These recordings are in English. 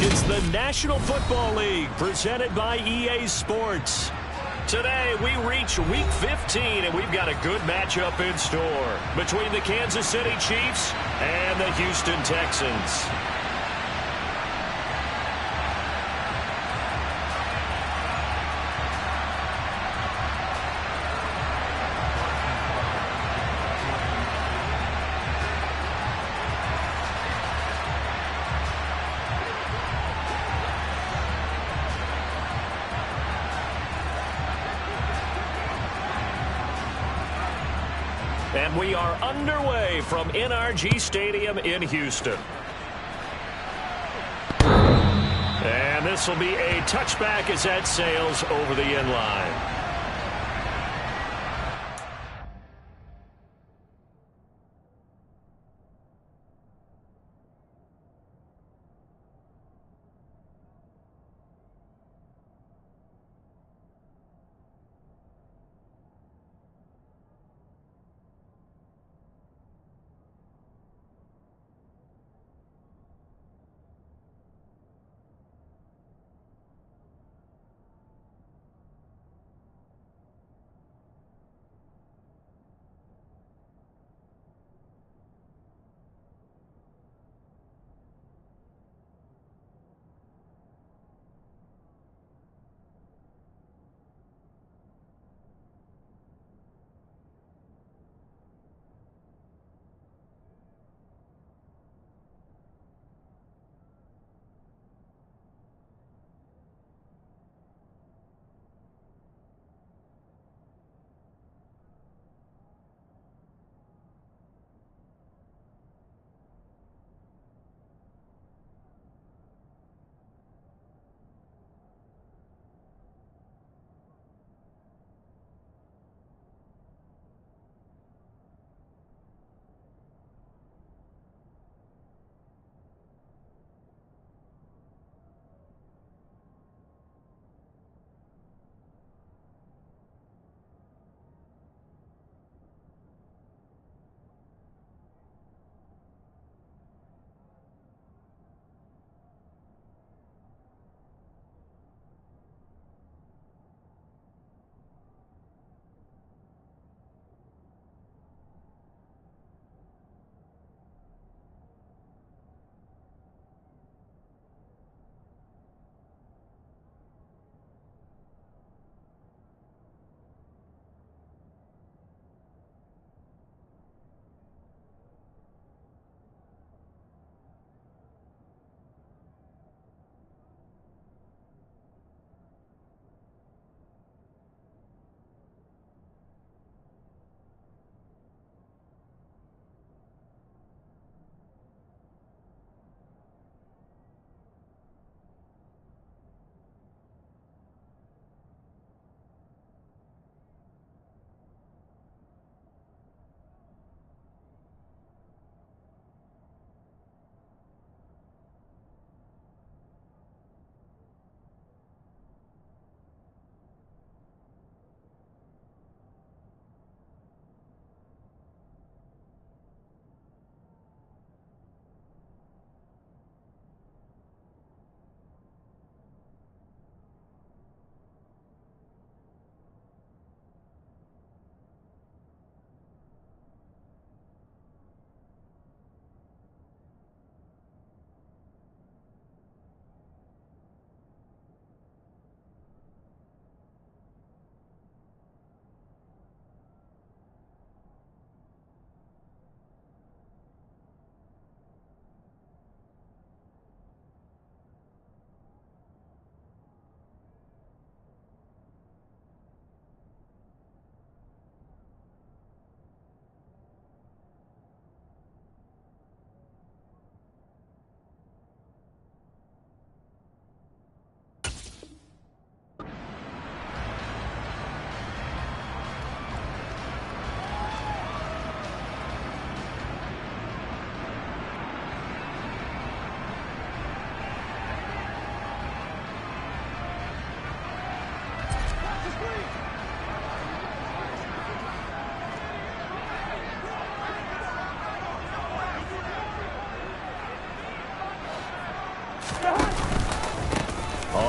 It's the National Football League presented by EA Sports. Today, we reach Week 15, and we've got a good matchup in store between the Kansas City Chiefs and the Houston Texans. And we are underway from NRG Stadium in Houston. And this will be a touchback as that sails over the end line.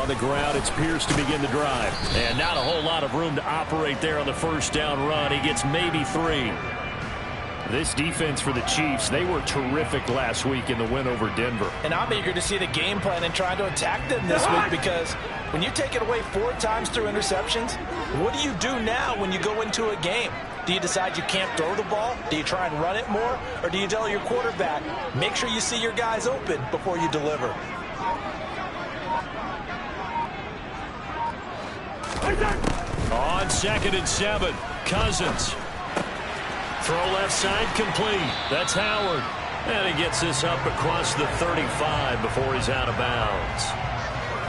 the ground. It's Pierce to begin the drive. And not a whole lot of room to operate there on the first down run. He gets maybe 3. This defense for the Chiefs, they were terrific last week in the win over Denver. And I'm eager to see the game plan and try to attack them this week, because when you take it away 4 times through interceptions, what do you do now when you go into a game? Do you decide you can't throw the ball? Do you try and run it more? Or do you tell your quarterback, make sure you see your guys open before you deliver? On 2nd and 7, Cousins. Throw left side complete. That's Howard. And he gets this up across the 35 before he's out of bounds.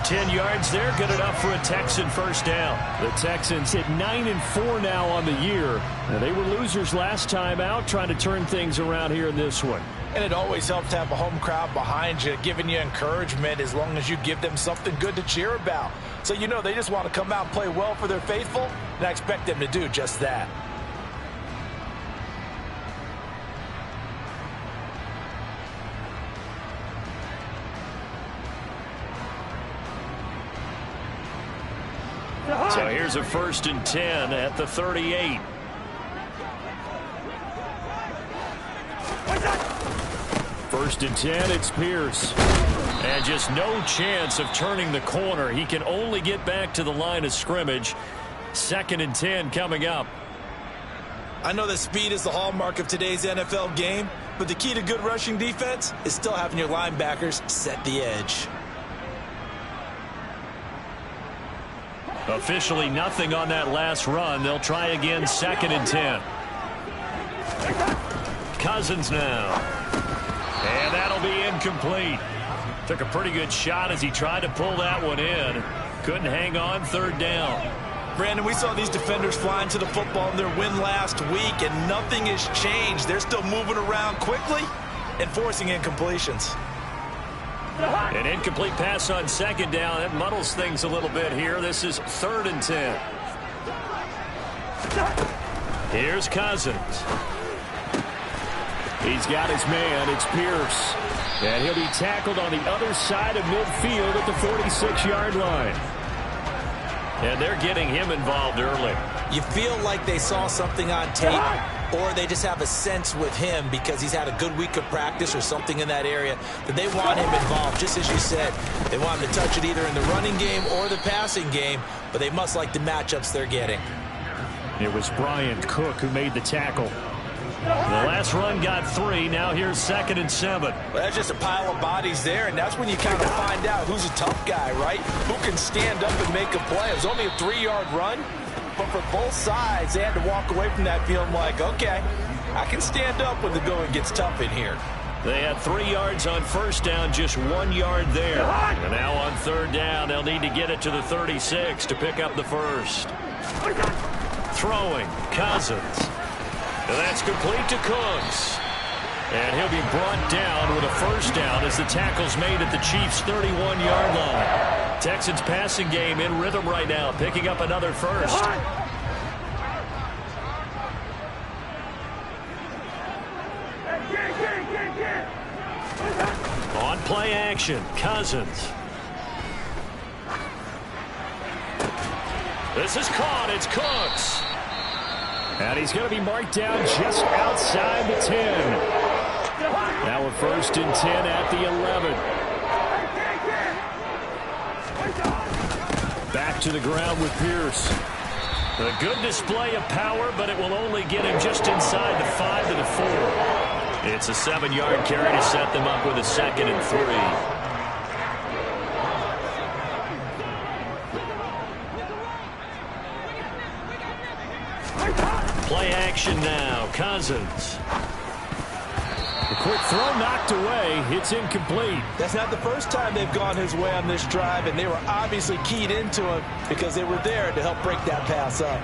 10 yards there, good enough for a Texan first down. The Texans hit 9-4 now on the year. They were losers last time out, trying to turn things around here in this one. And it always helps to have a home crowd behind you, giving you encouragement as long as you give them something good to cheer about. So you know they just want to come out and play well for their faithful, and I expect them to do just that. So here's a 1st and 10 at the 38. First and 10, it's Pierce. And just no chance of turning the corner. He can only get back to the line of scrimmage. 2nd and 10 coming up. I know that speed is the hallmark of today's NFL game, but the key to good rushing defense is still having your linebackers set the edge. Officially nothing on that last run. They'll try again, 2nd and 10. Cousins now. And that'll be incomplete. Took a pretty good shot as he tried to pull that one in. Couldn't hang on, 3rd down. Brandon, we saw these defenders flying to the football in their win last week, and nothing has changed. They're still moving around quickly and forcing incompletions. An incomplete pass on 2nd down. That muddles things a little bit here. This is 3rd and 10. Here's Cousins. He's got his man. It's Pierce. And he'll be tackled on the other side of midfield at the 46-yard line. And they're getting him involved early. You feel like they saw something on tape, or they just have a sense with him because he's had a good week of practice or something in that area that they want him involved. Just as you said, they want him to touch it either in the running game or the passing game, but they must like the matchups they're getting. It was Bryant Cook who made the tackle. The last run got 3. Now here's 2nd and 7. Well, that's just a pile of bodies there, and that's when you kind of find out who's a tough guy, right? Who can stand up and make a play. It was only a 3-yard run, but for both sides, they had to walk away from that feeling like, okay, I can stand up when the going gets tough in here. They had 3 yards on 1st down, just 1 yard there. And now on 3rd down, they'll need to get it to the 36 to pick up the first. Throwing, Cousins. That's complete to Cooks. And he'll be brought down with a 1st down as the tackle's made at the Chiefs' 31-yard line. Texans passing game in rhythm right now, picking up another 1st. On play action, Cousins. This is caught. It's Cooks. And he's going to be marked down just outside the 10. Now a 1st and 10 at the 11. Back to the ground with Pierce. A good display of power, but it will only get him just inside the 5 to the 4. It's a 7-yard carry to set them up with a 2nd and 3. Play action now. Cousins. A quick throw knocked away. It's incomplete. That's not the first time they've gone his way on this drive, and they were obviously keyed into him because they were there to help break that pass up.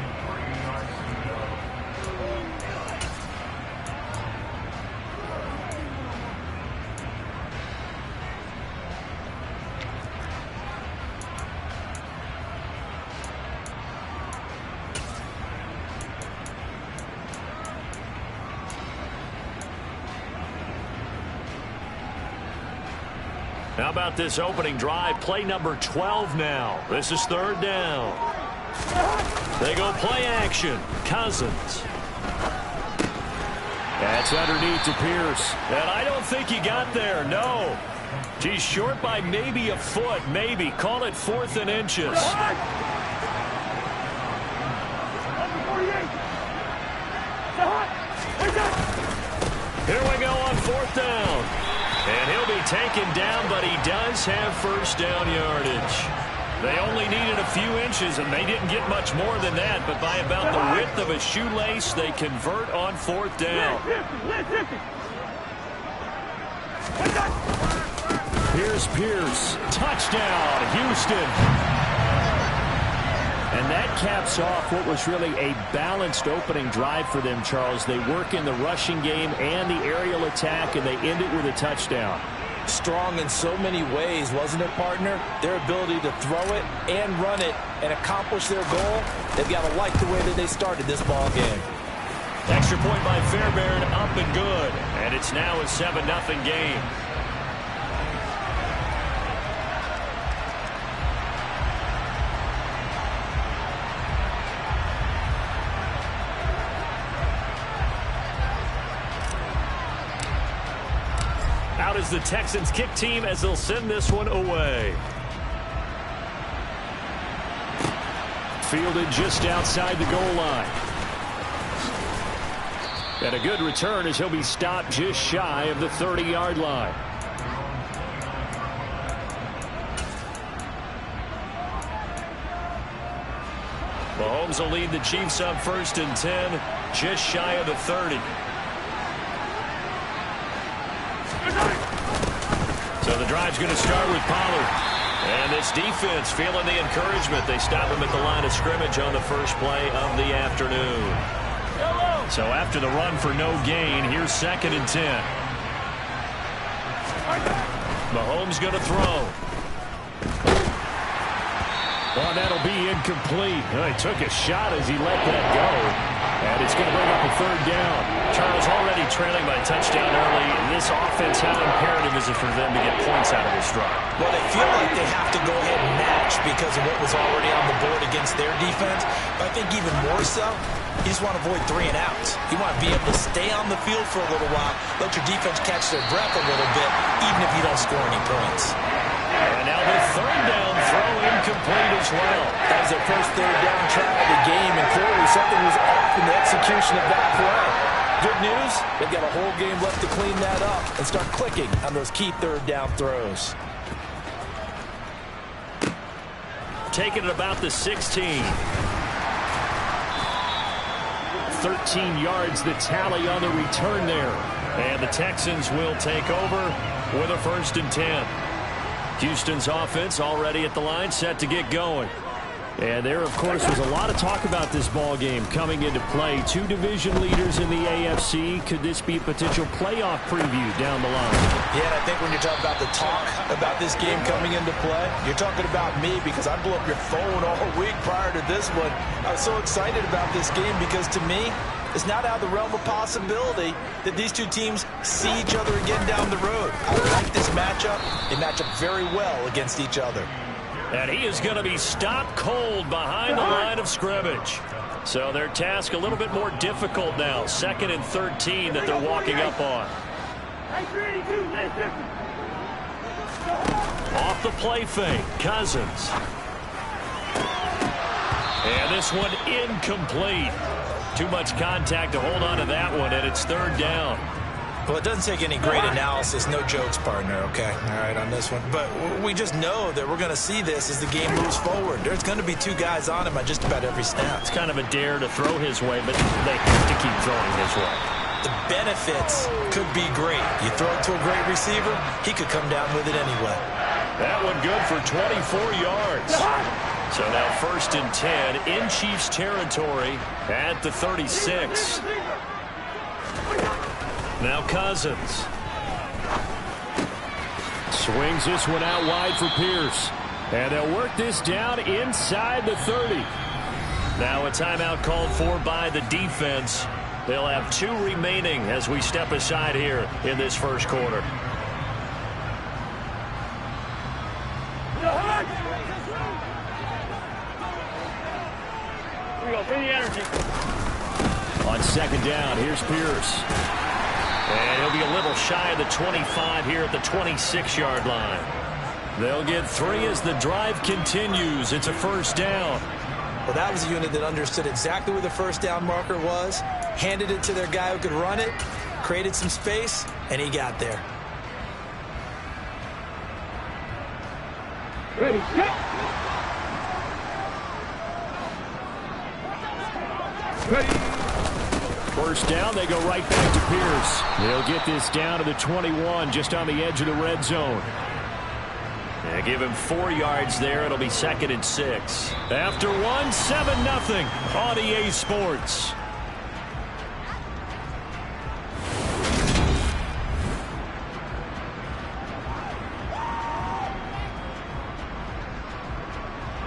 How about this opening drive? Play number 12 now. This is third down. They go play action. Cousins. That's underneath to Pierce. And I don't think he got there. No. He's short by maybe a foot. Maybe. Call it 4th and inches. Here we go on 4th down. And he'll be taken down, but he does have first down yardage. They only needed a few inches, and they didn't get much more than that. But by about the width of a shoelace, they convert on 4th down. Here's Pierce. Touchdown, Houston. And that caps off what was really a balanced opening drive for them, Charles. They work in the rushing game and the aerial attack, and they end it with a touchdown. Strong in so many ways, wasn't it, partner? Their ability to throw it and run it and accomplish their goal, they've got to like the way that they started this ball game. Extra point by Fairbairn, up and good. And it's now a 7-0 game. Out is the Texans kick team as they'll send this one away. Fielded just outside the goal line. And a good return as he'll be stopped just shy of the 30-yard line. Mahomes will lead the Chiefs up 1st and 10, just shy of the 30. So the drive's going to start with Pollard. And this defense feeling the encouragement. They stop him at the line of scrimmage on the first play of the afternoon. So after the run for no gain, here's 2nd and 10. Mahomes going to throw. Well, that'll be incomplete. He took a shot as he let that go. And it's going to bring up a 3rd down. Charles already trailing by a touchdown early. In this offense, how imperative is it for them to get points out of this drive? Well, they feel like they have to go ahead and match because of what was already on the board against their defense. But I think even more so, you just want to avoid 3 and outs. You want to be able to stay on the field for a little while, let your defense catch their breath a little bit, even if you don't score any points. And now the 3rd down throw incomplete as well. That was their first 3rd down try of the game, and clearly something was off in the execution of that play. Good news, they've got a whole game left to clean that up and start clicking on those key 3rd down throws. Taking it about the 16. 13 yards the tally on the return there. And the Texans will take over with a 1st and 10. Houston's offense already at the line, set to get going. And there, of course, was a lot of talk about this ball game coming into play. 2 division leaders in the AFC. Could this be a potential playoff preview down the line? Yeah, and I think when you're talking about the talk about this game coming into play, you're talking about me because I blew up your phone all week prior to this one. I was so excited about this game because, to me, it's not out of the realm of possibility that these two teams see each other again down the road. I like this matchup. They match up very well against each other. And he is going to be stopped cold behind the line of scrimmage. So their task a little bit more difficult now. 2nd and 13 that they're walking up on. Off the play fake, Cousins. And this one incomplete. Too much contact to hold on to that one, and it's 3rd down. Well, it doesn't take any great analysis. No jokes, partner, okay? All right, on this one. But we just know that we're going to see this as the game moves forward. There's going to be 2 guys on him on just about every snap. It's kind of a dare to throw his way, but they have to keep throwing his way. The benefits could be great. You throw it to a great receiver, he could come down with it anyway. That one good for 24 yards. So now 1st and 10 in Chiefs territory at the 36. Now Cousins. Swings this one out wide for Pierce. And they'll work this down inside the 30. Now a timeout called for by the defense. They'll have 2 remaining as we step aside here in this first quarter. Here we go. Bring the energy. On second down, here's Pierce. And he'll be a little shy of the 25 here at the 26-yard line. They'll get 3 as the drive continues. It's a first down. Well, that was a unit that understood exactly where the first down marker was, handed it to their guy who could run it, created some space, and he got there. Ready, go! Ready. First down, they go right back to Pierce. They'll get this down to the 21, just on the edge of the red zone. They give him 4 yards there. It'll be 2nd and 6. After 1, 7-0 on EA Sports.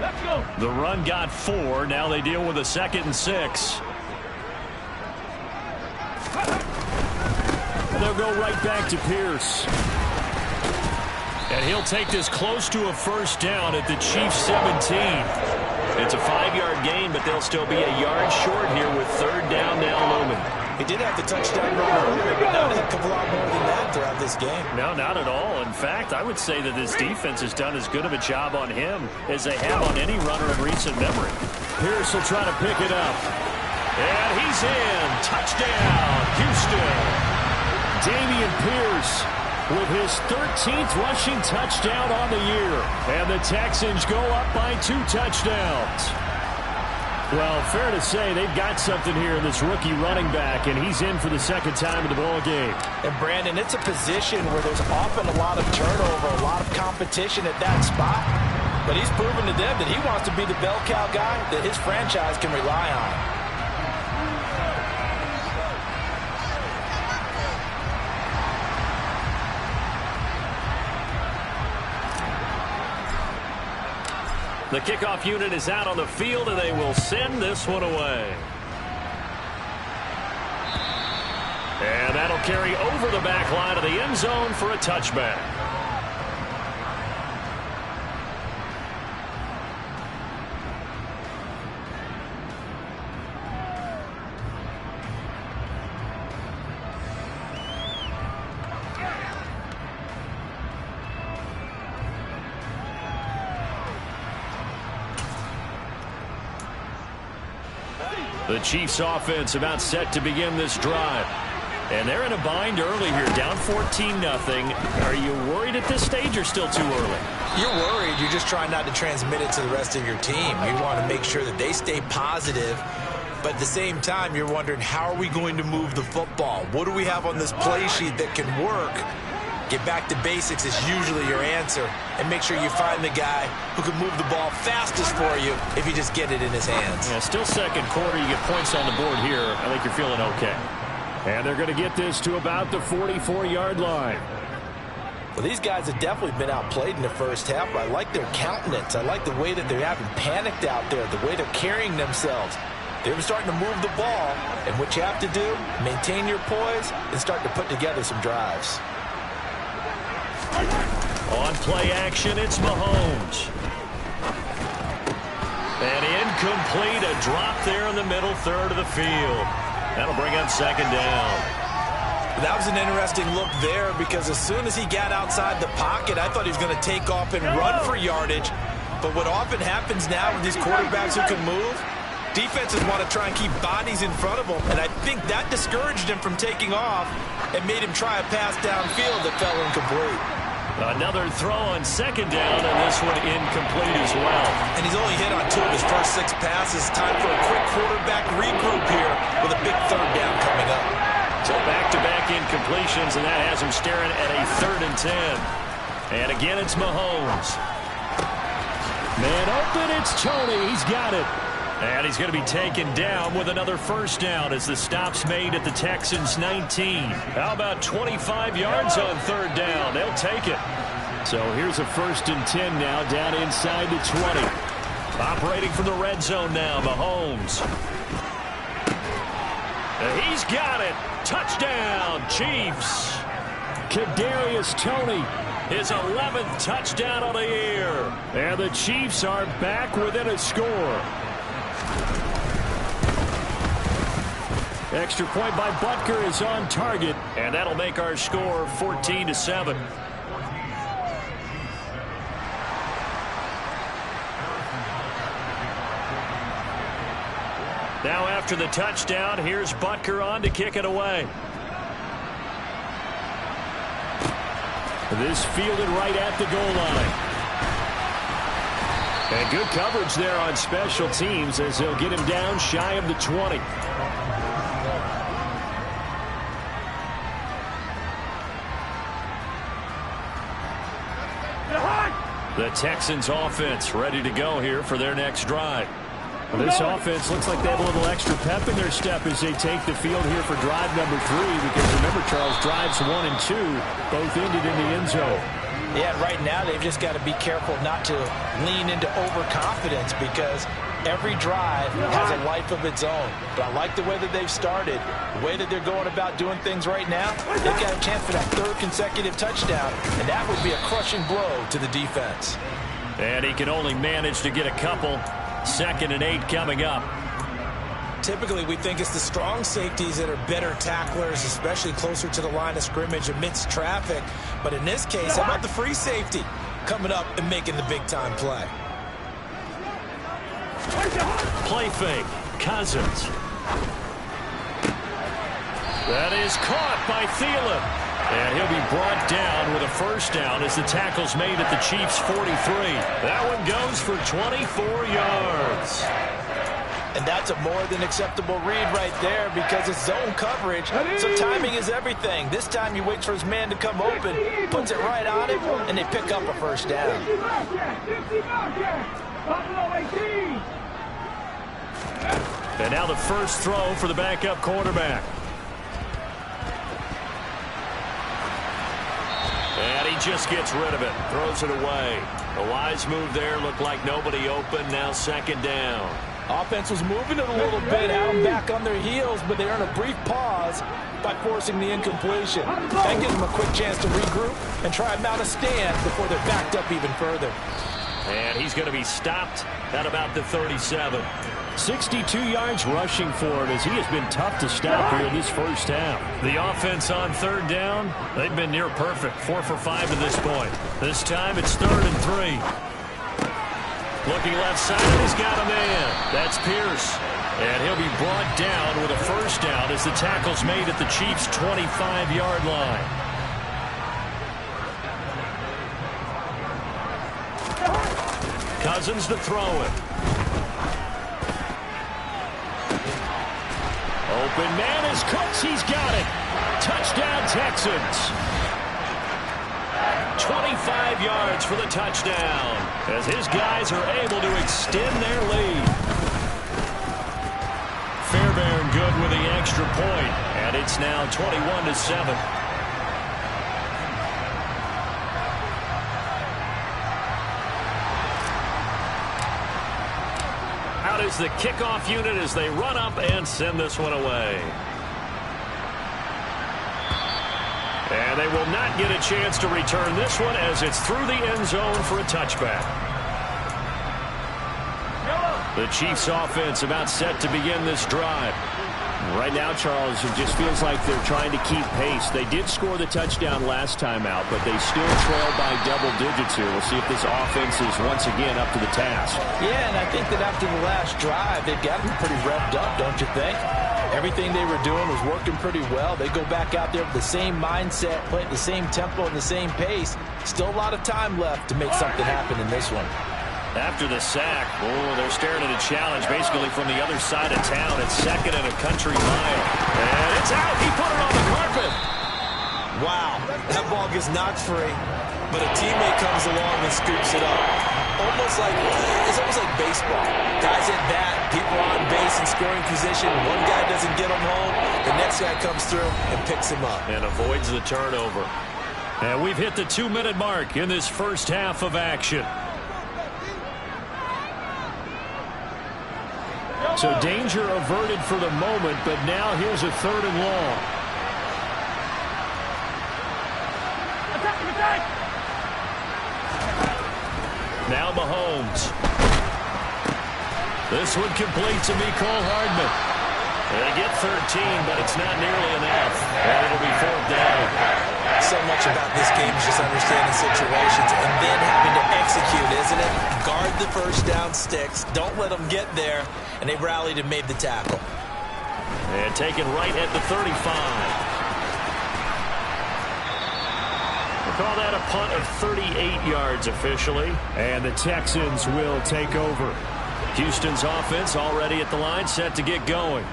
Let's go. The run got 4. Now they deal with a 2nd and 6. And they'll go right back to Pierce. And he'll take this close to a first down at the Chiefs' 17. It's a 5-yard gain, but they'll still be a yard short here with 3rd down now looming. He did have the touchdown run earlier, but not a heck of a lot more than that throughout this game. No, not at all. In fact, I would say that this defense has done as good of a job on him as they have on any runner in recent memory. Pierce will try to pick it up. And he's in. Touchdown, Houston. Dameon Pierce with his 13th rushing touchdown on the year. And the Texans go up by 2 touchdowns. Well, fair to say they've got something here in this rookie running back, and he's in for the 2nd time in the ball game. And, Brandon, it's a position where there's often a lot of turnover, a lot of competition at that spot. But he's proven to them that he wants to be the bell cow guy that his franchise can rely on. The kickoff unit is out on the field, and they will send this one away. And that'll carry over the back line of the end zone for a touchback. The Chiefs offense about set to begin this drive. And they're in a bind early here, down 14-0. Are you worried at this stage or still too early? You're worried. You're just trying not to transmit it to the rest of your team. You want to make sure that they stay positive. But at the same time, you're wondering, how are we going to move the football? What do we have on this play sheet that can work? Get back to basics is usually your answer. And make sure you find the guy who can move the ball fastest for you if you just get it in his hands. Yeah, still second quarter. You get points on the board here. I think you're feeling okay. And they're going to get this to about the 44-yard line. Well, these guys have definitely been outplayed in the first half. I like their countenance. I like the way that they haven't panicked out there, the way they're carrying themselves. They're starting to move the ball. And what you have to do, maintain your poise and start to put together some drives. On play action, it's Mahomes. And incomplete, a drop there in the middle third of the field. That'll bring up 2nd down. That was an interesting look there because as soon as he got outside the pocket, I thought he was going to take off and run for yardage. But what often happens now with these quarterbacks who can move, defenses want to try and keep bodies in front of them. And I think that discouraged him from taking off and made him try a pass downfield that fell incomplete. Another throw on 2nd down, and this one incomplete as well. And he's only hit on 2 of his first 6 passes. Time for a quick quarterback regroup here with a big 3rd down coming up. So back-to-back incompletions, and that has him staring at a 3rd and 10. And again, it's Mahomes. Man open, it's Tony. He's got it. And he's going to be taken down with another first down as the stop's made at the Texans' 19. How about 25 yards on 3rd down? They'll take it. So here's a 1st and 10 now down inside the 20. Operating from the red zone now, Mahomes. And he's got it. Touchdown, Chiefs. Kadarius Toney His 11th touchdown of the year. And the Chiefs are back within a score. Extra point by Butker is on target, and that'll make our score 14-7. Now after the touchdown, here's Butker on to kick it away. This fielded right at the goal line. And good coverage there on special teams as he'll get him down shy of the 20. The Texans offense ready to go here for their next drive. Well, this offense looks like they have a little extra pep in their step as they take the field here for drive number 3. Because remember, Charles, drives 1 and 2 both ended in the end zone. Yeah, right now they've just got to be careful not to lean into overconfidence because every drive has a life of its own. But I like the way that they've started, the way that they're going about doing things right now. They've got a chance for that 3rd consecutive touchdown, and that would be a crushing blow to the defense. And he can only manage to get a couple. 2nd and 8 coming up. Typically, we think it's the strong safeties that are better tacklers, especially closer to the line of scrimmage amidst traffic. But in this case, how about the free safety coming up and making the big-time play? Play fake. Cousins. That is caught by Thielen. And he'll be brought down with a first down as the tackle's made at the Chiefs' 43. That one goes for 24 yards. And that's a more than acceptable read right there because it's zone coverage, so timing is everything. This time he waits for his man to come open, puts it right on him, and they pick up a first down. And now the first throw for the backup quarterback. And he just gets rid of it, throws it away. A wise move there, looked like nobody open, now 2nd down. Offense was moving it a little bit, had them back on their heels, but they earn a brief pause by forcing the incompletion. That gives them a quick chance to regroup and try and mount a stand before they're backed up even further. And he's going to be stopped at about the 37. 62 yards rushing for him as he has been tough to stop here in this first half. The offense on 3rd down, they've been near perfect. 4 for 5 to this point. This time it's 3rd and 3. Looking left side, and he's got a man. That's Pierce. And he'll be brought down with a first down as the tackle's made at the Chiefs' 25-yard line. Cousins to throw it. Open man is Cooks. He's got it. Touchdown, Texans. 25 yards for the touchdown as his guys are able to extend their lead. Fairbairn good with the extra point, and it's now 21-7. Out is the kickoff unit as they run up and send this one away. And they will not get a chance to return this one as it's through the end zone for a touchback. The Chiefs offense about set to begin this drive. Right now, Charles, it just feels like they're trying to keep pace. They did score the touchdown last time out, but they still trail by double digits here. We'll see if this offense is once again up to the task. Yeah, and I think that after the last drive, they've got to be pretty revved up, don't you think? Everything they were doing was working pretty well. They go back out there with the same mindset, play at the same tempo and the same pace. Still a lot of time left to make something happen in this one. After the sack, they're staring at a challenge basically from the other side of town. It's 2nd and a country mile. And it's out. He put it on the carpet. Wow, that ball gets knocked free, but a teammate comes along and scoops it up. It's almost like baseball. Guys at bat, people on base in scoring position. One guy doesn't get them home. The next guy comes through and picks him up. And avoids the turnover. And we've hit the 2-minute mark in this first half of action. So danger averted for the moment, but now here's a 3rd and long. Now Mahomes. This one complete to Mecole Hardman. They get 13, but it's not nearly enough. And it'll be 4th down. So much about this game is just understanding situations and then having to execute, isn't it? Guard the first down sticks. Don't let them get there. And they rallied and made the tackle. And taken right at the 35. We'll call that a punt of 38 yards officially. And the Texans will take over. Houston's offense already at the line, set to get going.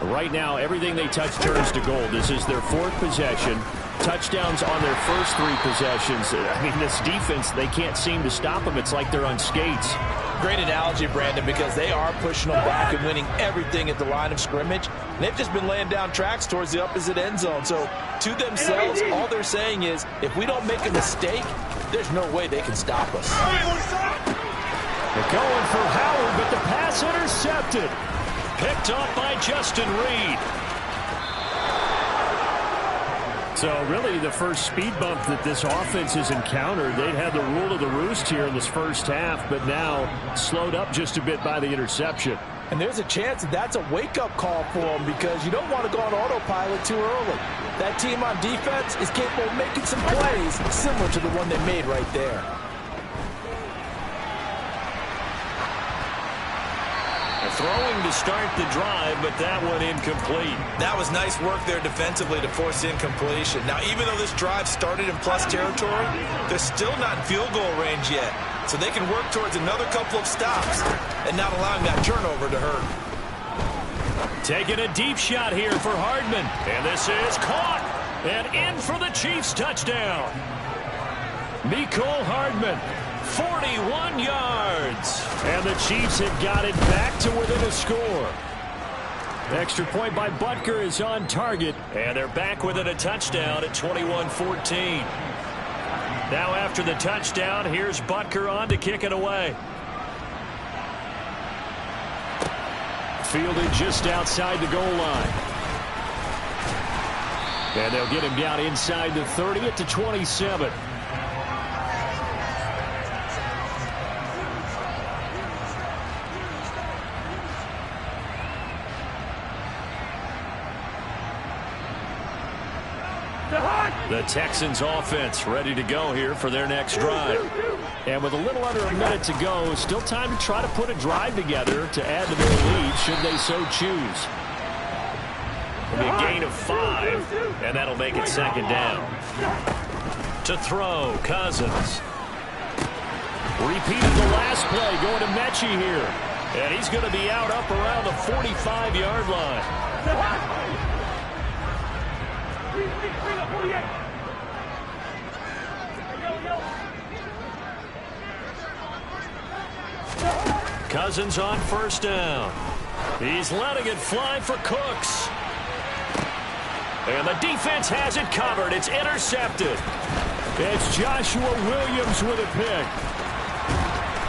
Right now, everything they touch turns to gold. This is their 4th possession. Touchdowns on their first 3 possessions. I mean, this defense, they can't seem to stop them. It's like they're on skates. Great analogy, Brandon, because they are pushing them back and winning everything at the line of scrimmage. And they've just been laying down tracks towards the opposite end zone. So, to themselves, all they're saying is, if we don't make a mistake, there's no way they can stop us. They're going for Howard, but the pass intercepted. Picked off by Justin Reed. So really the first speed bump that this offense has encountered, they'd had the rule of the roost here in this first half, but now slowed up just a bit by the interception. And there's a chance that that's a wake-up call for them because you don't want to go on autopilot too early. That team on defense is capable of making some plays similar to the one they made right there. Throwing to start the drive, but that one incomplete. That was nice work there defensively to force incompletion. Now, even though this drive started in plus territory, they're still not in field goal range yet. So they can work towards another couple of stops and not allowing that turnover to hurt. Taking a deep shot here for Hardman. And this is caught. And in for the Chiefs touchdown. Mecole Hardman. 41 yards. And the Chiefs have got it back to within a score. Extra point by Butker is on target. And they're back within a touchdown at 21-14. Now after the touchdown, here's Butker on to kick it away. Fielded just outside the goal line. And they'll get him down inside the 30 at the 27. The Texans offense ready to go here for their next drive. And with a little under a minute to go, still time to try to put a drive together to add to their lead should they so choose. It'll be a gain of 5, and that'll make it 2nd down. To throw, Cousins. Repeating the last play, going to Mechie here. And he's going to be out up around the 45-yard line. Cousins on 1st down. He's letting it fly for Cooks. And the defense has it covered. It's intercepted. It's Joshua Williams with a pick.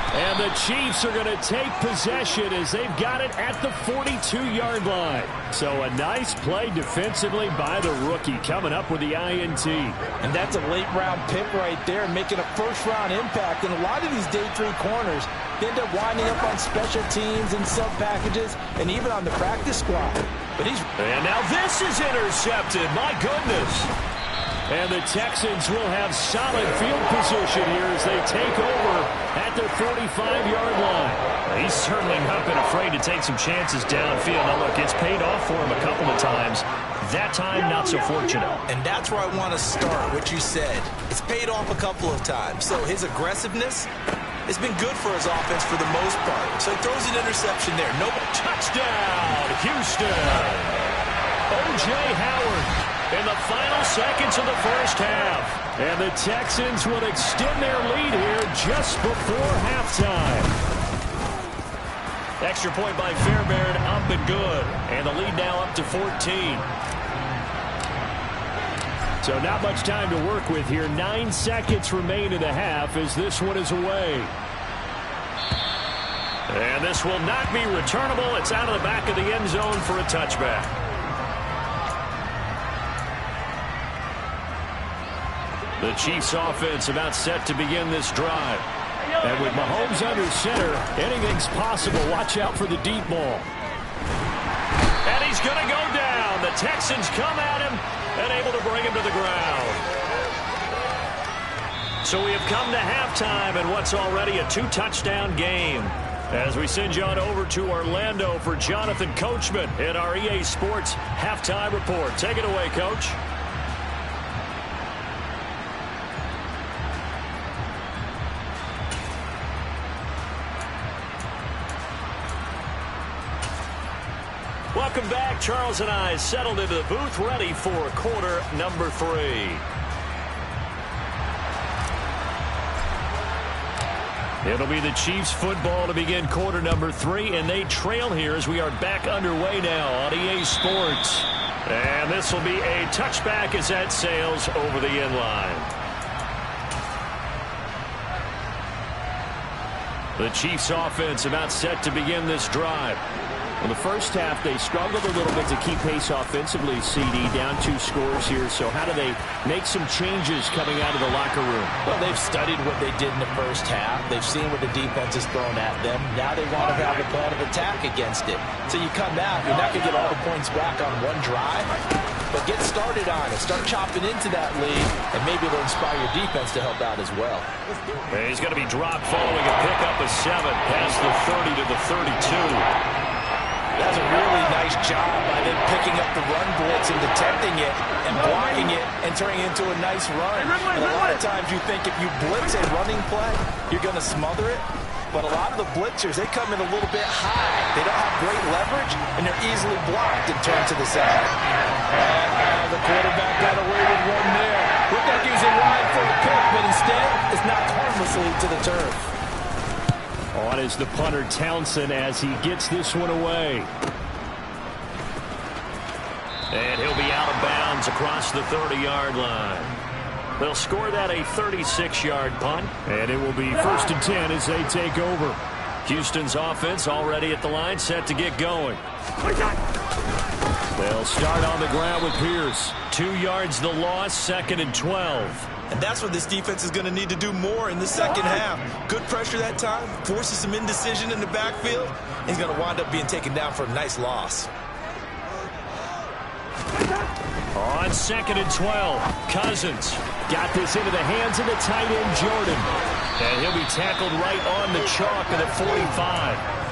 And the Chiefs are going to take possession as they've got it at the 42-yard line. So a nice play defensively by the rookie coming up with the INT. And that's a late-round pick right there, making a first-round impact. And a lot of these day 3 corners, they end up winding up on special teams and sub-packages and even on the practice squad. And now this is intercepted. My goodness. And the Texans will have solid field position here as they take over at their 45-yard line. He's certainly not been afraid to take some chances downfield. Now, look, it's paid off for him a couple of times. That time, not so fortunate. And that's where I want to start, what you said. It's paid off a couple of times. So his aggressiveness has been good for his offense for the most part. So he throws an interception there. No touchdown, Houston. O.J. Howard. In the final seconds of the first half. And the Texans will extend their lead here just before halftime. Extra point by Fairbairn, up and good. And the lead now up to 14. So not much time to work with here. 9 seconds remain in the half as this one is away. And this will not be returnable. It's out of the back of the end zone for a touchback. The Chiefs offense about set to begin this drive. And with Mahomes under center, anything's possible. Watch out for the deep ball. And he's going to go down. The Texans come at him and able to bring him to the ground. So we have come to halftime in what's already a 2-touchdown game. As we send you on over to Orlando for Jonathan Coachman in our EA Sports Halftime Report. Take it away, Coach. Welcome back. Charles and I settled into the booth, ready for quarter number 3. It'll be the Chiefs football to begin quarter number 3, and they trail here as we are back underway now on EA Sports. And this will be a touchback as that sails over the end line. The Chiefs offense about set to begin this drive. In the first half, they struggled a little bit to keep pace offensively, CD, down 2 scores here. So how do they make some changes coming out of the locker room? Well, they've studied what they did in the first half. They've seen what the defense has thrown at them. Now they want to have a plan of attack against it. So you come out, you're not going to get all the points back on one drive, but get started on it. Start chopping into that lead, and maybe it'll inspire your defense to help out as well. He's going to be dropped following a pickup of 7 past the 30 to the 32. That's a really nice job by them picking up the run blitz and detecting it and blocking it and turning it into a nice run. And a lot of times you think if you blitz a running play, you're going to smother it. But a lot of the blitzers, they come in a little bit high. They don't have great leverage, and they're easily blocked and turned to the side. And the quarterback got away with one there. Looked like he was in line for the pick, but instead it's knocked harmlessly to the turf. On is the punter Townsend as he gets this one away. And he'll be out of bounds across the 30-yard line. They'll score that a 36-yard punt. And it will be 1st and 10 as they take over. Houston's offense already at the line, set to get going. They'll start on the ground with Pierce. 2 yards the loss, 2nd and 12. And that's what this defense is going to need to do more in the second half. Good pressure that time, forces some indecision in the backfield. He's going to wind up being taken down for a nice loss. On 2nd and 12, Cousins got this into the hands of the tight end, Jordan. And he'll be tackled right on the chalk at the 45.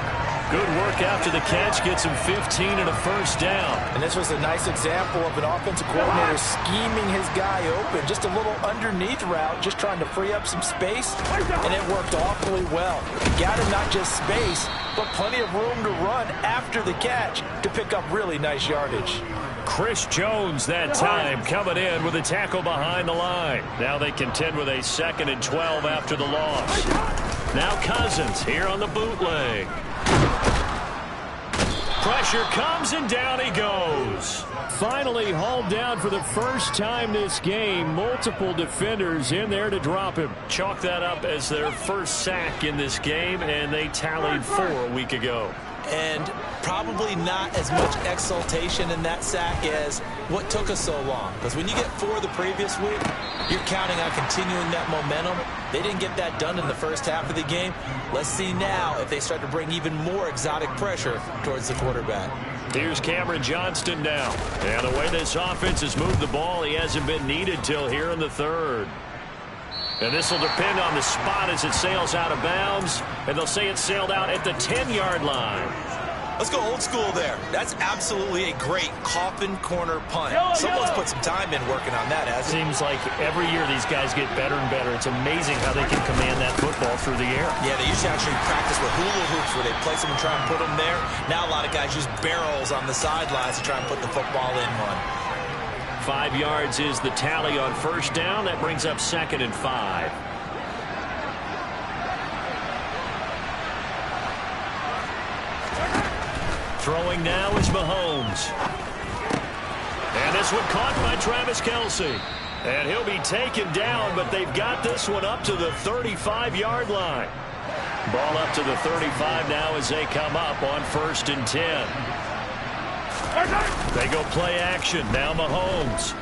Good work after the catch, gets him 15 and a first down. And this was a nice example of an offensive coordinator scheming his guy open. Just a little underneath route, just trying to free up some space, and it worked awfully well. It got him not just space, but plenty of room to run after the catch to pick up really nice yardage. Chris Jones that time coming in with a tackle behind the line. Now they contend with a 2nd and 12 after the loss. Now Cousins here on the bootleg. Pressure comes and down he goes. Finally hauled down for the first time this game. Multiple defenders in there to drop him. Chalk that up as their first sack in this game, and they tallied 4 a week ago. And probably not as much exultation in that sack as what took us so long. Because when you get 4 the previous week, you're counting on continuing that momentum. They didn't get that done in the first half of the game. Let's see now if they start to bring even more exotic pressure towards the quarterback. Here's Cameron Johnston now. And the way this offense has moved the ball, he hasn't been needed till here in the 3rd. And this will depend on the spot as it sails out of bounds. And they'll say it sailed out at the 10-yard line. Let's go old school there. That's absolutely a great coffin corner punt. Someone's put some time in working on that, hasn't it? Seems like every year these guys get better and better. It's amazing how they can command that football through the air. Yeah, they used to actually practice with hula hoops where they place them and try and put them there. Now a lot of guys use barrels on the sidelines to try and put the football in one. 5 yards is the tally on first down. That brings up 2nd and 5. Throwing now is Mahomes. And this one caught by Travis Kelce. And he'll be taken down, but they've got this one up to the 35-yard line. Ball up to the 35 now as they come up on 1st and 10. They go play action. Now Mahomes.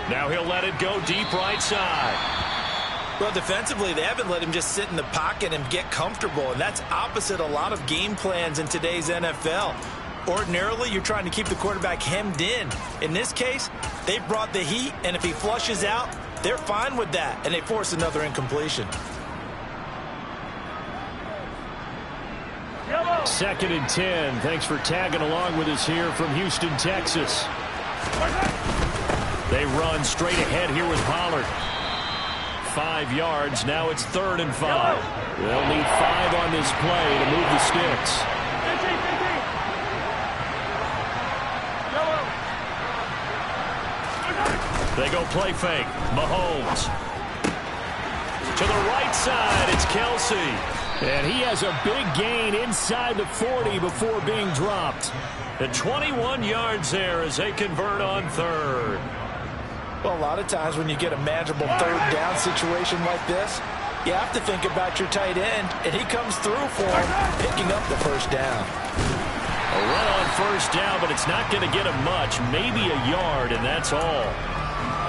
Now he'll let it go deep right side. Well, defensively, they haven't let him just sit in the pocket and get comfortable, and that's opposite a lot of game plans in today's NFL. Ordinarily, you're trying to keep the quarterback hemmed in. In this case, they brought the heat, and if he flushes out, they're fine with that, and they force another incompletion. 2nd and 10. Thanks for tagging along with us here from Houston, Texas. They run straight ahead here with Pollard. 5 yards. Now it's 3rd and 5. They'll need 5 on this play to move the sticks. They go play fake. Mahomes. To the right side, it's Kelsey. And he has a big gain inside the 40 before being dropped. And 21 yards there as they convert on 3rd. Well, a lot of times when you get a manageable 3rd down situation like this, you have to think about your tight end, and he comes through for him, picking up the 1st down. A run on 1st down, but it's not going to get him much, maybe a yard, and that's all.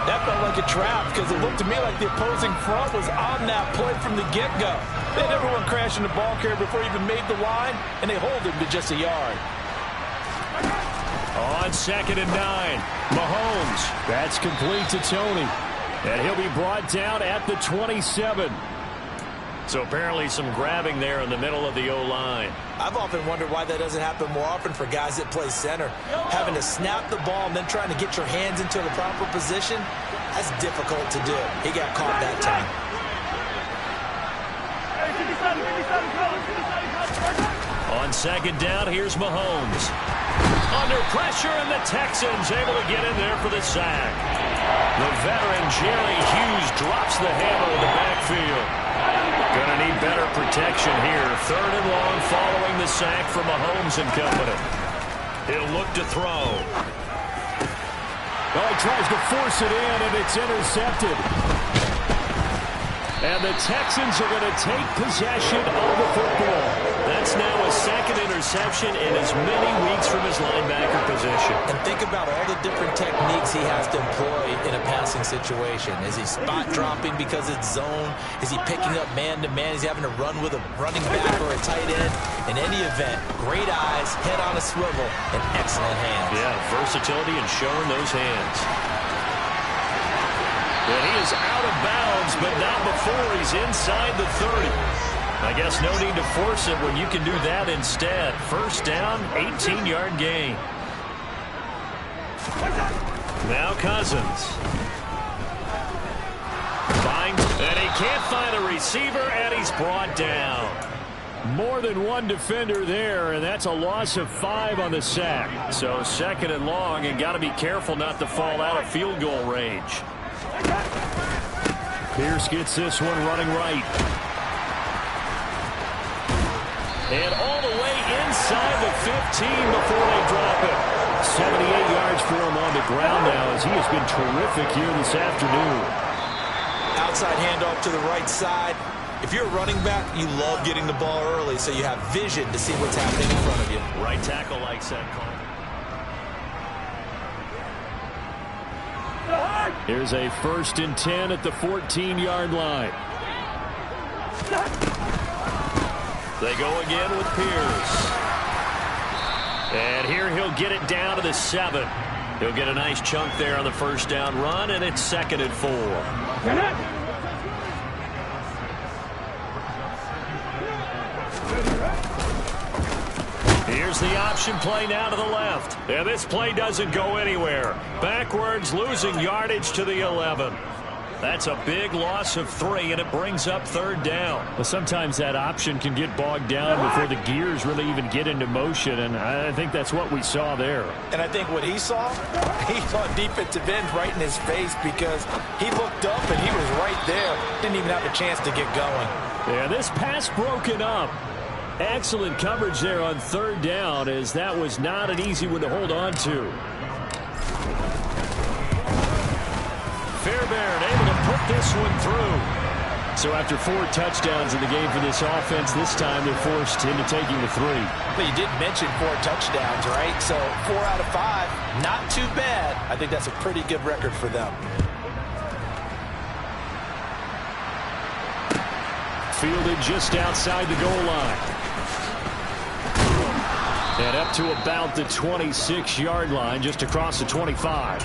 That felt like a trap because it looked to me like the opposing front was on that play from the get-go. They had everyone crashing the ball carrier before he even made the line, and they hold him to just a yard. On 2nd and 9, Mahomes. That's complete to Tony. And he'll be brought down at the 27. So apparently some grabbing there in the middle of the O-line. I've often wondered why that doesn't happen more often for guys that play center. Having to snap the ball and then trying to get your hands into the proper position, that's difficult to do. He got caught that time. On 2nd down, here's Mahomes. Under pressure, and the Texans able to get in there for the sack. The veteran Jerry Hughes drops the hammer in the backfield. Going to need better protection here. 3rd and long following the sack from Mahomes and company. He'll look to throw. Oh, he tries to force it in, and it's intercepted. And the Texans are going to take possession of the football. That's now a 2nd interception in as many weeks from his linebacker position. And think about all the different techniques he has to employ in a passing situation. Is he spot dropping because it's zone? Is he picking up man-to-man? Is he having to run with a running back or a tight end? In any event, great eyes, head on a swivel, and excellent hands. Yeah, versatility and showing those hands. And he is out of bounds, but not before he's inside the 30. I guess no need to force it when you can do that instead. 1st down, 18-yard gain. Now Cousins. Finds, and he can't find a receiver, and he's brought down. More than one defender there, and that's a loss of 5 on the sack. So 2nd and long, and got to be careful not to fall out of field goal range. Pierce gets this one running right. And all the way inside the 15 before they drop it. 78 yards for him on the ground now as he has been terrific here this afternoon. Outside handoff to the right side. If you're a running back, you love getting the ball early so you have vision to see what's happening in front of you. Right tackle likes that call. Here's a 1st and 10 at the 14-yard line. They go again with Pierce. And here he'll get it down to the 7. He'll get a nice chunk there on the 1st down run, and it's 2nd and 4. Here's the option play now to the left. And this play doesn't go anywhere. Backwards, losing yardage to the 11. That's a big loss of 3, and it brings up 3rd down. Well, sometimes that option can get bogged down before the gears really even get into motion, and I think that's what we saw there. And I think what he saw defensive end right in his face because he looked up and he was right there. Didn't even have a chance to get going. Yeah, this pass broken up. Excellent coverage there on 3rd down, as that was not an easy one to hold on to. Fairbairn able to put this one through. So after 4 touchdowns in the game for this offense, this time they're forced into taking the 3. But you did mention 4 touchdowns, right? So 4 out of 5, not too bad. I think that's a pretty good record for them. fielded just outside the goal line. And up to about the 26-yard line, just across the 25.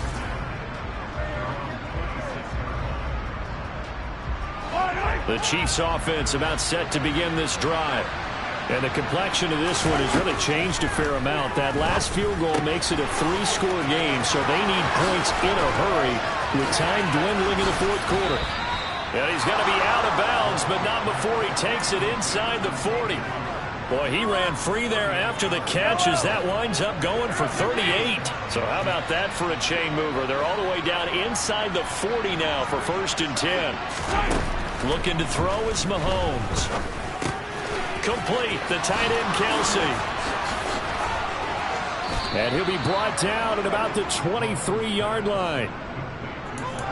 The Chiefs offense about set to begin this drive. And the complexion of this one has really changed a fair amount. That last field goal makes it a 3-score game, so they need points in a hurry with time dwindling in the fourth quarter. And he's going to be out of bounds, but not before he takes it inside the 40. Boy, he ran free there after the catch as that winds up going for 38. So how about that for a chain mover? They're all the way down inside the 40 now for 1st and 10. Looking to throw is Mahomes. Complete, the tight end Kelsey. And he'll be brought down at about the 23-yard line.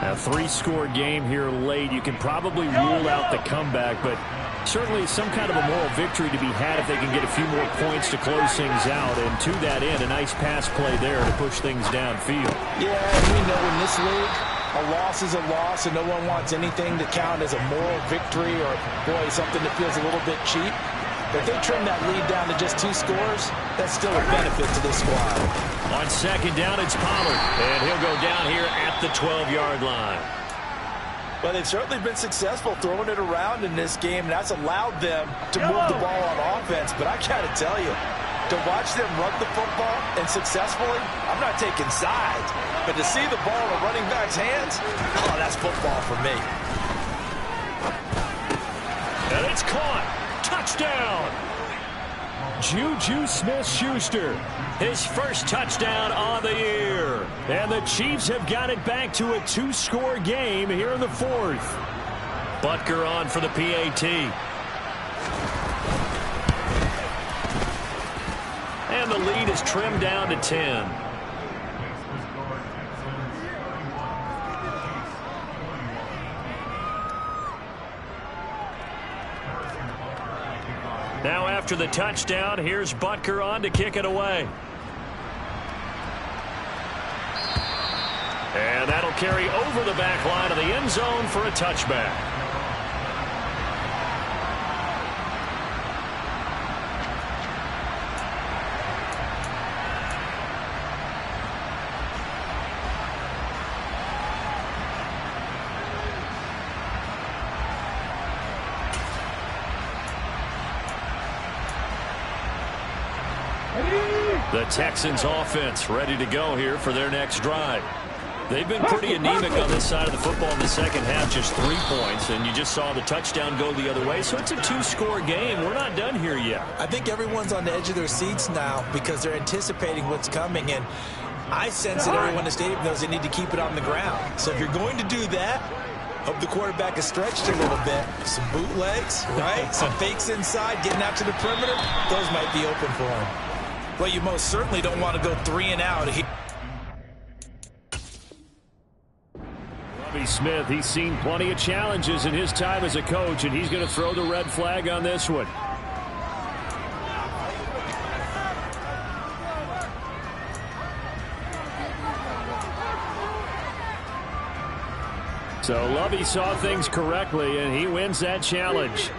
A 3-score game here late. You can probably rule out the comeback, but certainly some kind of a moral victory to be had if they can get a few more points to close things out. And to that end, a nice pass play there to push things downfield. Yeah, we know in this league, a loss is a loss, and no one wants anything to count as a moral victory or, boy, something that feels a little bit cheap. But if they trim that lead down to just 2 scores, that's still a benefit to this squad. On 2nd down, it's Pollard. And he'll go down here at the 12-yard line. Well, they've certainly been successful throwing it around in this game, and that's allowed them to move the ball on offense. But I got to tell you, to watch them run the football and successfully, I'm not taking sides. But to see the ball in a running back's hands, oh, that's football for me. And it's caught. Touchdown. Juju Smith-Schuster, his first touchdown on the year. And the Chiefs have got it back to a 2-score game here in the 4th. Butker on for the PAT. And the lead is trimmed down to 10. Now after the touchdown, here's Butker on to kick it away. And that'll carry over the back line of the end zone for a touchback. The Texans offense ready to go here for their next drive. They've been pretty anemic on this side of the football in the second half, just 3 points, and you just saw the touchdown go the other way. So it's a 2-score game. We're not done here yet. I think everyone's on the edge of their seats now because they're anticipating what's coming, and I sense that everyone in the stadium knows they need to keep it on the ground. So if you're going to do that, hope the quarterback is stretched a little bit. Some bootlegs, right? Some fakes inside, getting out to the perimeter. Those might be open for him. Well, you most certainly don't want to go 3 and out. Lovie Smith, he's seen plenty of challenges in his time as a coach, and he's going to throw the red flag on this one. So Lovie saw things correctly, and he wins that challenge.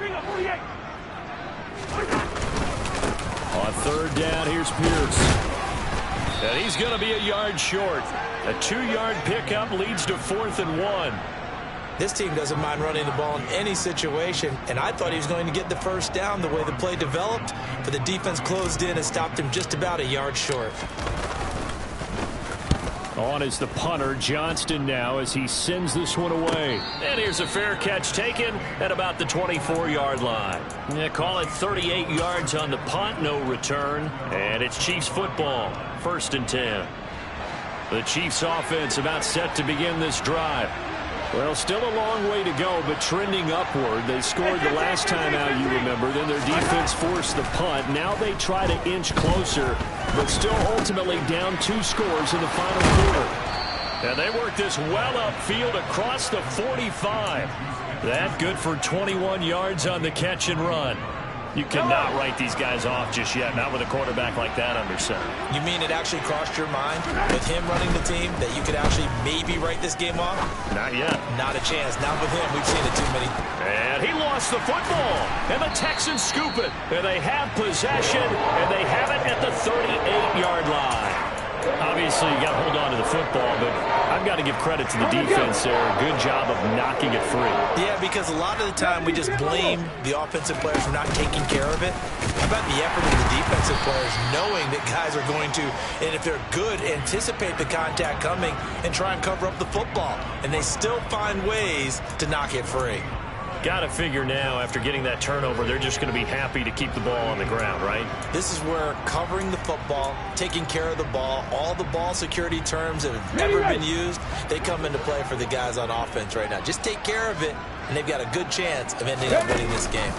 On 3rd down, here's Pierce. And he's going to be a yard short. A 2-yard pickup leads to 4th and 1. This team doesn't mind running the ball in any situation, and I thought he was going to get the first down the way the play developed, but the defense closed in and stopped him just about a yard short. On is the punter, Johnston, now as he sends this one away. And here's a fair catch taken at about the 24-yard line. Yeah, call it 38 yards on the punt, no return. And it's Chiefs football, 1st and 10. The Chiefs offense about set to begin this drive. Well, still a long way to go, but trending upward. They scored the last time out, you remember. Then their defense forced the punt. Now they try to inch closer, but still ultimately down 2 scores in the final quarter. And they work this well upfield across the 45. That good for 21 yards on the catch and run. You cannot write these guys off just yet, not with a quarterback like that under center. You mean it actually crossed your mind with him running the team that you could actually maybe write this game off? Not yet. Not a chance. Not with him. We've seen it too many. And he lost the football. And the Texans scoop it. And they have possession, and they have it at the 38-yard line. Obviously, you got to hold on to the football, but I've got to give credit to the defense there. Good job of knocking it free. Yeah, because a lot of the time we just blame the offensive players for not taking care of it. How about the effort of the defensive players knowing that guys are going to, and if they're good, anticipate the contact coming and try and cover up the football. And they still find ways to knock it free. Got to figure now, after getting that turnover, they're just going to be happy to keep the ball on the ground, right? This is where covering the football, taking care of the ball, all the ball security terms that have ever been used, they come into play for the guys on offense right now. Just take care of it, and they've got a good chance of ending up winning this game.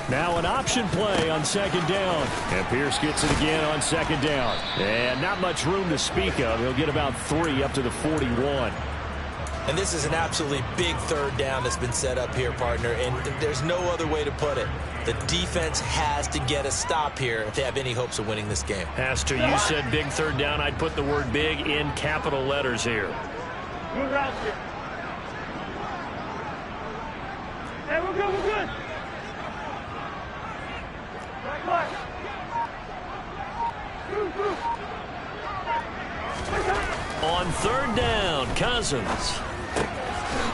Now an option play on second down. And Pierce gets it again on second down. And not much room to speak of. He'll get about 3 up to the 41. And this is an absolutely big third down that's been set up here, partner, and there's no other way to put it. The defense has to get a stop here if they have any hopes of winning this game. Has to. You said big third down. I'd put the word big in capital letters here. Good route here. Hey, we're good, we're good. Back. On third down, Cousins.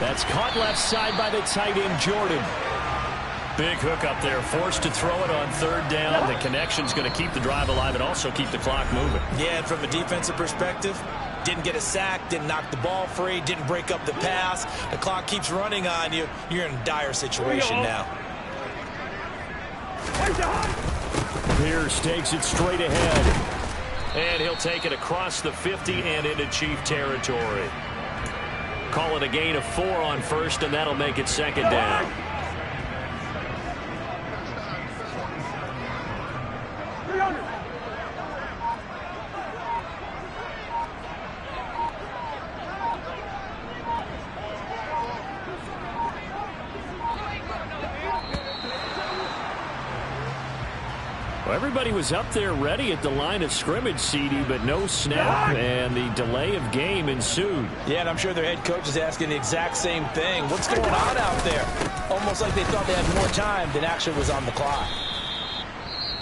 That's caught left side by the tight end, Jordan. Big hook up there, forced to throw it on third down. The connection's going to keep the drive alive and also keep the clock moving. Yeah, and from a defensive perspective, didn't get a sack, didn't knock the ball free, didn't break up the pass. The clock keeps running on you. You're in a dire situation now. Pierce takes it straight ahead. And he'll take it across the 50 and into Chief territory. Call it a gain of 4 on first, and that'll make it second down. Well, everybody was up there ready at the line of scrimmage, CD, but no snap, and the delay of game ensued. Yeah, and I'm sure their head coach is asking the exact same thing. What's going on out there? Almost like they thought they had more time than actually was on the clock.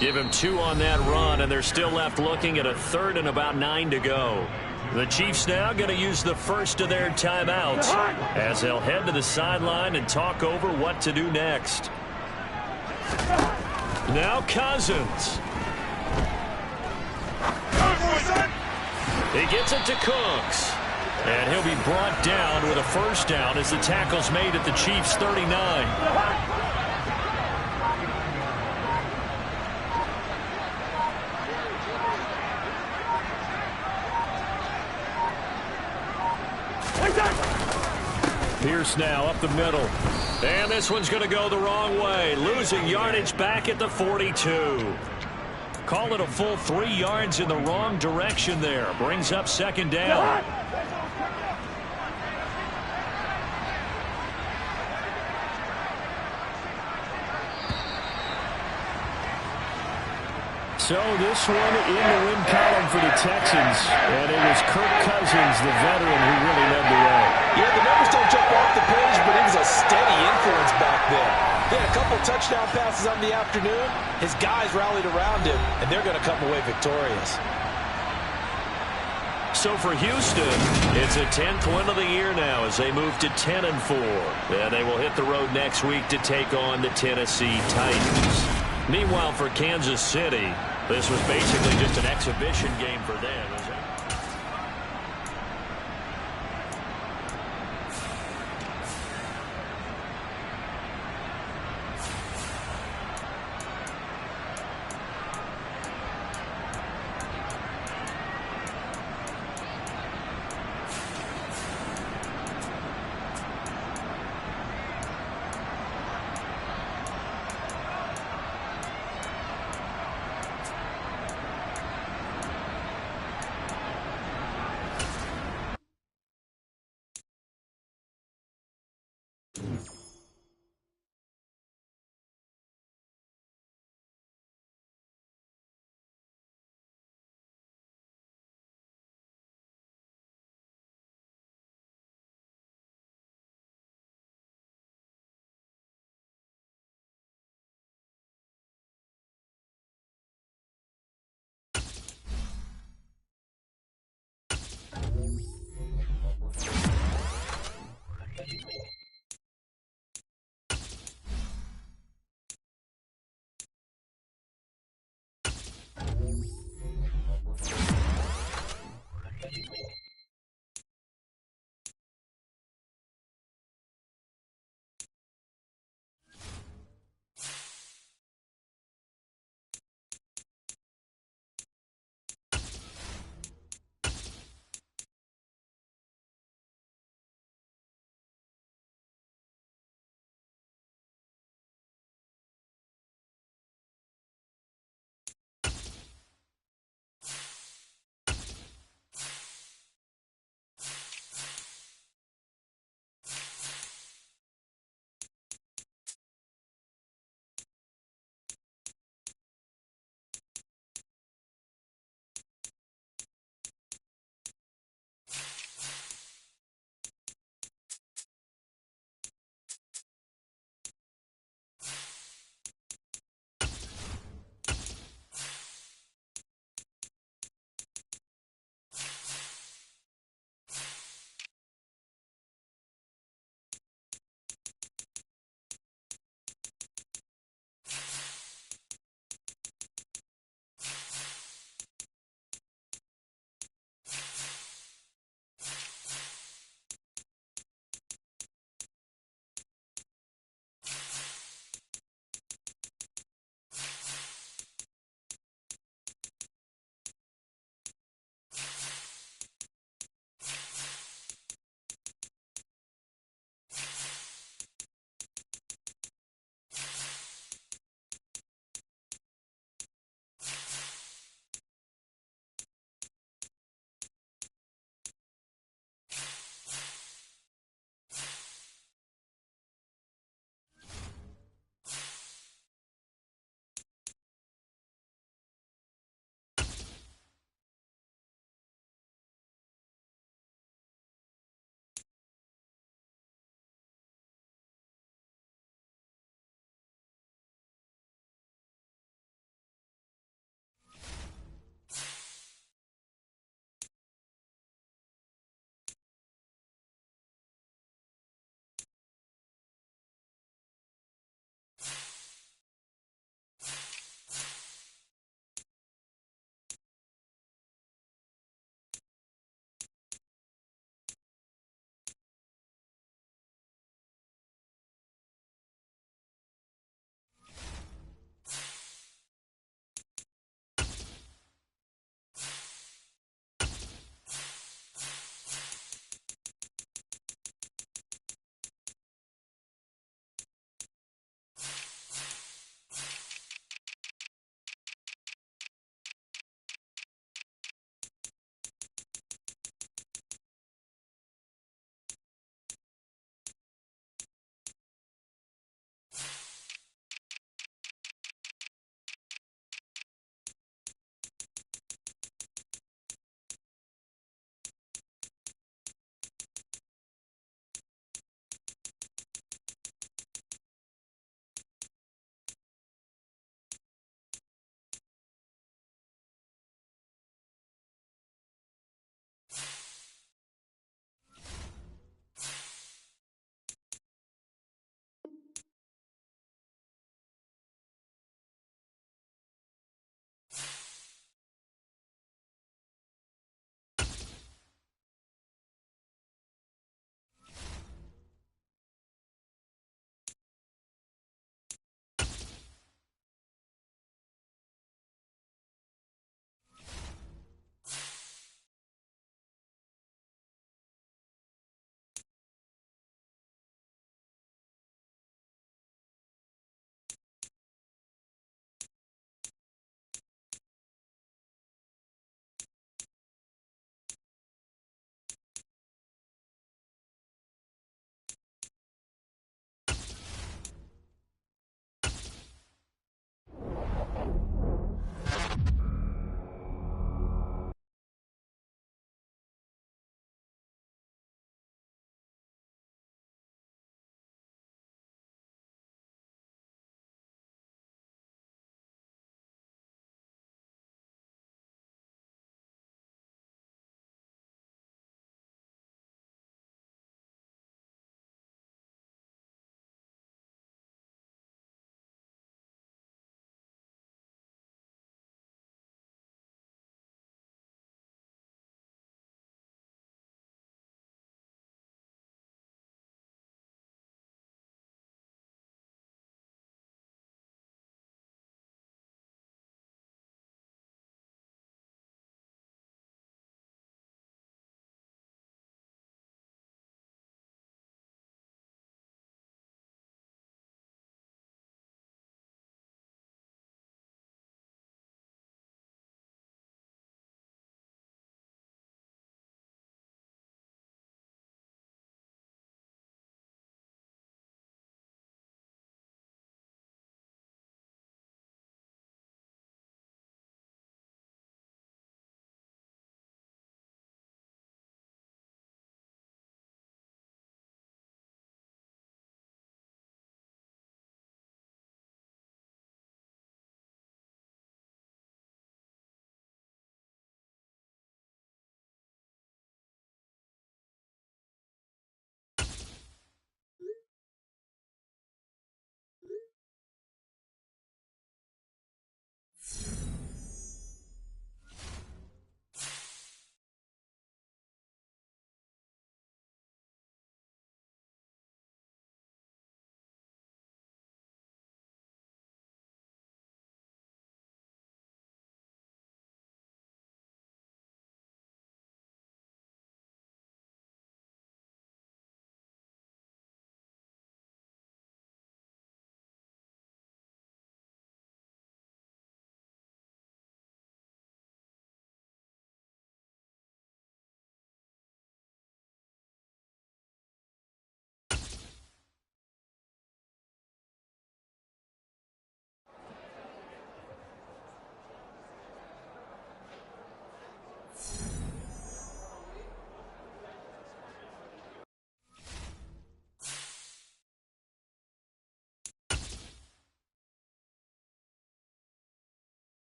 Give him 2 on that run, and they're still left looking at a third and about 9 to go. The Chiefs now going to use the first of their timeouts as they'll head to the sideline and talk over what to do next. Now Cousins. He gets it to Cooks. And he'll be brought down with a first down as the tackle's made at the Chiefs' 39. Pierce now up the middle. And this one's going to go the wrong way. Losing yardage back at the 42. Call it a full 3 yards in the wrong direction there. Brings up second down. So this one in the win column for the Texans. And it was Kirk Cousins, the veteran, who really led the way. Yeah, the numbers don't jump off the page, but he was a steady influence back there. He had a couple touchdown passes on the afternoon. His guys rallied around him, and they're going to come away victorious. So for Houston, it's a 10th win of the year now as they move to 10-4. And they will hit the road next week to take on the Tennessee Titans. Meanwhile, for Kansas City, this was basically just an exhibition game for them.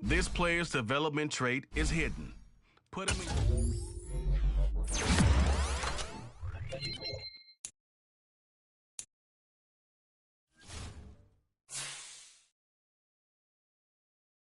This player's development trait is hidden. Put him in.